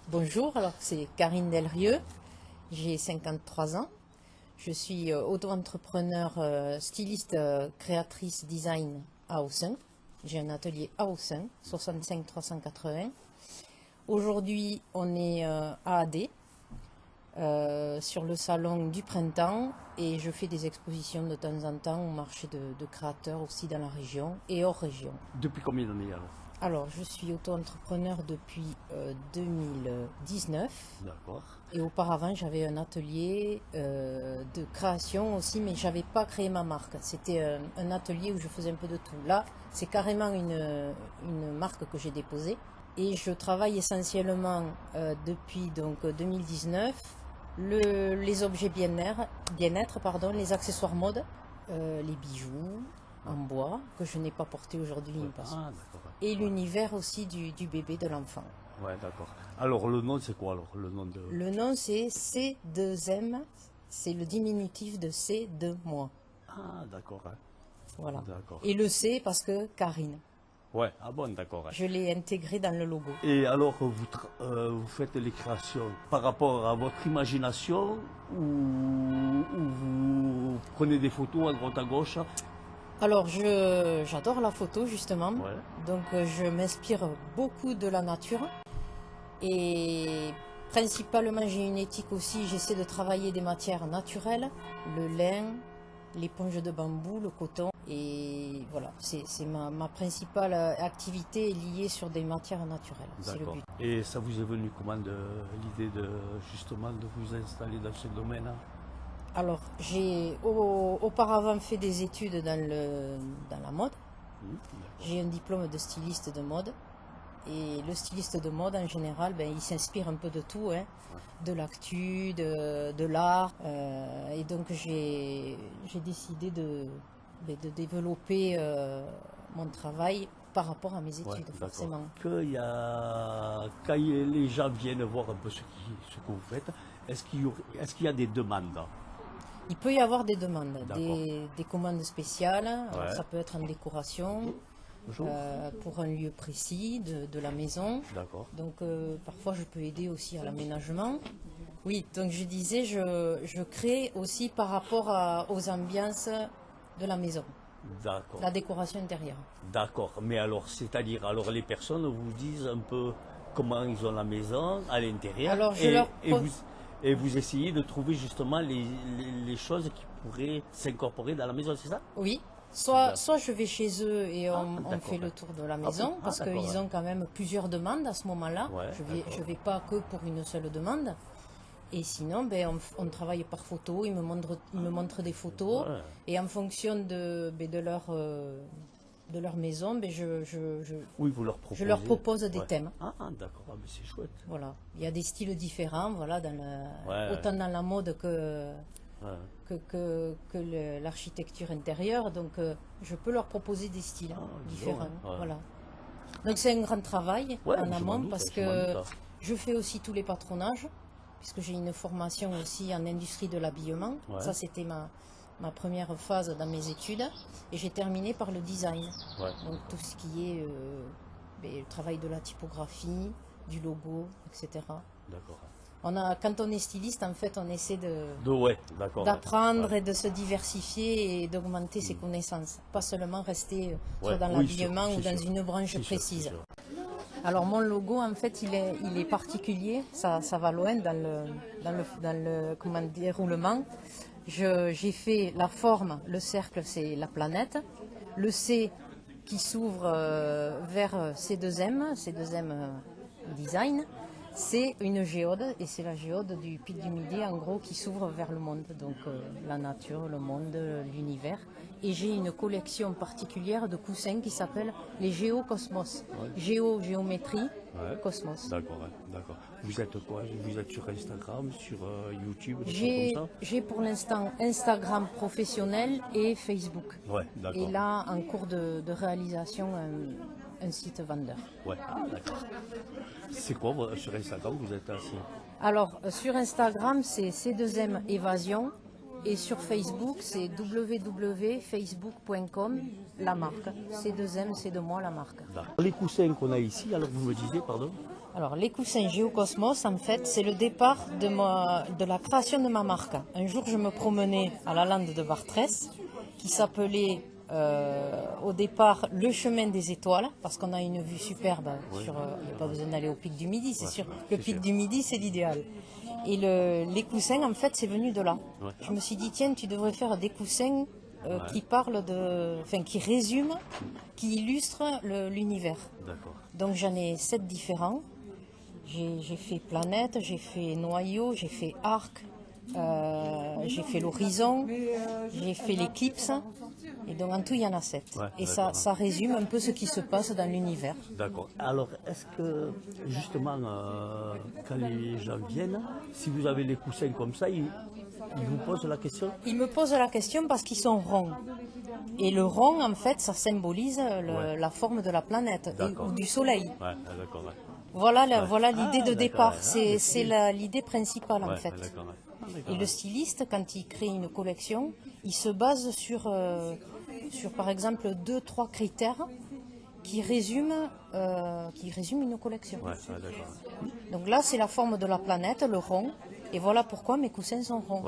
Bonjour, alors c'est Karine Delrieux, j'ai 53 ans. Je suis auto-entrepreneur, styliste, créatrice design à Aussin. J'ai un atelier à Aussin, 65 380. Aujourd'hui, on est à AD, sur le salon du printemps, et je fais des expositions de temps en temps au marché de créateurs aussi dans la région et hors région. Depuis combien d'années alors? Alors, je suis auto-entrepreneur depuis 2019. D'accord. Et auparavant, j'avais un atelier de création aussi, mais j'avais pas créé ma marque. C'était un atelier où je faisais un peu de tout. Là, c'est carrément une marque que j'ai déposée. Et je travaille essentiellement depuis donc 2019 les objets bien-être, pardon, les accessoires mode, les bijoux en bois que je n'ai pas porté aujourd'hui, Ah, d'accord. et l'univers aussi du bébé, de l'enfant. Ouais, d'accord. Alors, le nom, c'est quoi alors? Le nom de... Le nom, c'est C2M, c'est le diminutif de C de moi. Ah, d'accord. Hein. Voilà. D'accord. Et le C parce que Karine. Ouais, ah bon, d'accord. Hein. Je l'ai intégré dans le logo. Et alors, vous faites les créations par rapport à votre imagination ou vous prenez des photos à droite à gauche? Alors, j'adore la photo, justement. Ouais. Donc, je m'inspire beaucoup de la nature. Et principalement, j'ai une éthique aussi. J'essaie de travailler des matières naturelles. Le lin, l'éponge de bambou, le coton. Et voilà, c'est ma principale activité liée sur des matières naturelles. C'est le D'accord. but. Et ça vous est venu comment l'idée de justement de vous installer dans ce domaine-là? Alors, j'ai auparavant fait des études dans la mode. J'ai un diplôme de styliste de mode. Et le styliste de mode, en général, il s'inspire un peu de tout, hein, de l'actu, de l'art. Et donc, j'ai décidé de développer mon travail par rapport à mes études, forcément. Quand les gens viennent voir un peu ce que vous faites, est-ce qu'il y a des demandes? Il peut y avoir des demandes, des commandes spéciales. Alors, ça peut être en décoration, pour un lieu précis de la maison. D'accord. Donc parfois je peux aider aussi à l'aménagement. Oui, donc je disais, je crée aussi par rapport aux ambiances de la maison. D'accord. La décoration intérieure. D'accord. Mais alors, c'est-à-dire, alors les personnes vous disent un peu comment ils ont la maison à l'intérieur. Alors et vous essayez de trouver justement les choses qui pourraient s'incorporer dans la maison, c'est ça? Oui. Soit je vais chez eux et on fait le tour de la maison, bon? parce qu'ils ont quand même plusieurs demandes à ce moment-là. Ouais, je vais pas que pour une seule demande. Et sinon, on travaille par photo, ils me montrent des photos, et en fonction de leur maison, oui, vous leur proposez. je leur propose des thèmes. Ah, d'accord, ah, mais c'est chouette. Voilà. Il y a des styles différents, voilà, autant dans la mode que l'architecture intérieure, donc je peux leur proposer des styles différents. Voilà. Donc c'est un grand travail en amont, parce que je fais aussi tous les patronages, puisque j'ai une formation aussi en industrie de l'habillement. Ça, c'était ma première phase dans mes études, et j'ai terminé par le design. Donc tout ce qui est le travail de la typographie, du logo, etc. D'accord. Quand on est styliste, en fait, on essaie d'apprendre et de se diversifier et d'augmenter ses connaissances. Pas seulement rester soit dans l'habillement ou dans une branche précise. Alors mon logo, en fait, il est particulier. Ça va loin dans le déroulement. J'ai fait la forme, le cercle, c'est la planète. Le C qui s'ouvre vers C2M Design. C'est une géode, et c'est la géode du Pic du Midi, en gros, qui s'ouvre vers le monde. Donc la nature, le monde, l'univers. Et j'ai une collection particulière de coussins qui s'appelle les Géocosmos. Géométrie, Cosmos. D'accord, d'accord. Vous êtes quoi? Vous êtes sur Instagram, sur YouTube, des choses comme ça? J'ai pour l'instant Instagram professionnel et Facebook. D'accord. Et là, en cours de réalisation, un site vendeur. D'accord. C'est quoi sur Instagram, vous êtes assis? Alors, sur Instagram, c'est C2M Évasion. Et sur Facebook, c'est www.facebook.com, la marque. C2M, c'est de moi, la marque. Les coussins qu'on a ici, alors vous me disiez, pardon? Alors, les coussins Géocosmos, en fait, c'est le départ de la création de ma marque. Un jour, je me promenais à la lande de Bartrès, qui s'appelait au départ le chemin des étoiles, parce qu'on a une vue superbe. Il n'y a pas besoin d'aller au pic du Midi, c'est sûr. Le pic du Midi, c'est l'idéal. Et les coussins, en fait, c'est venu de là. Je me suis dit, tiens, tu devrais faire des coussins qui résument, qui illustrent l'univers. Donc j'en ai 7 différents. J'ai fait planète, j'ai fait noyau, j'ai fait arc, j'ai fait l'horizon, j'ai fait l'éclipse. Et donc en tout, il y en a 7. Et ça résume un peu ce qui se passe dans l'univers. D'accord. Alors, est-ce que, justement, quand les gens viennent, si vous avez les coussins comme ça, ils vous posent la question? Ils me posent la question parce qu'ils sont ronds. Et le rond, en fait, ça symbolise la forme de la planète ou du soleil. Voilà l'idée de départ. C'est l'idée principale, en fait. Et le styliste, quand il crée une collection, il se base sur par exemple, 2-3 critères qui résument une collection. Donc là, c'est la forme de la planète, le rond. Et voilà pourquoi mes coussins sont ronds.